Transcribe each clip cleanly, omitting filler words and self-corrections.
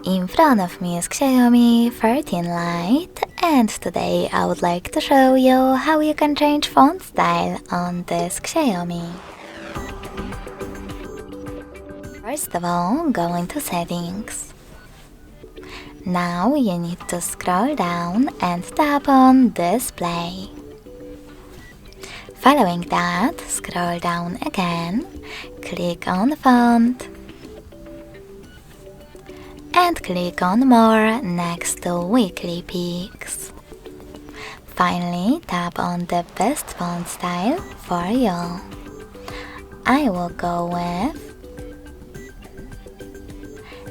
In front of me is Xiaomi 13 Lite, and today I would like to show you how you can change font style on this Xiaomi. First of all, go into settings. Now you need to scroll down and tap on display. Following that, scroll down again, click on font, and click on more next to weekly peaks. Finally, tap on the best font style for you. I will go with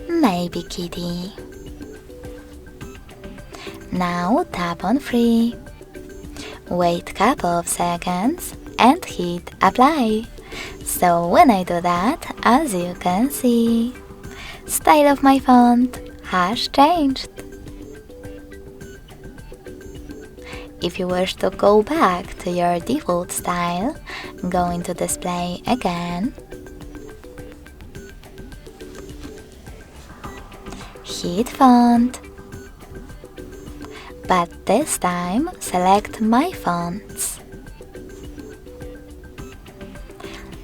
maybe Kitty. Now tap on free. Wait couple of seconds and hit apply. So when I do that, as you can see, style of my font has changed. If you wish to go back to your default style, go into display again, hit font, but this time select my fonts.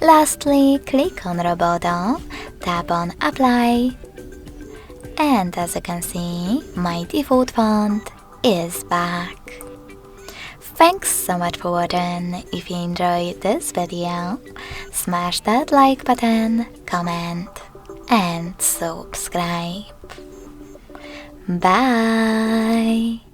Lastly, click on Roboto, tap on apply, and as you can see, my default font is back. Thanks so much for watching. If you enjoyed this video, smash that like button, comment, and subscribe. Bye!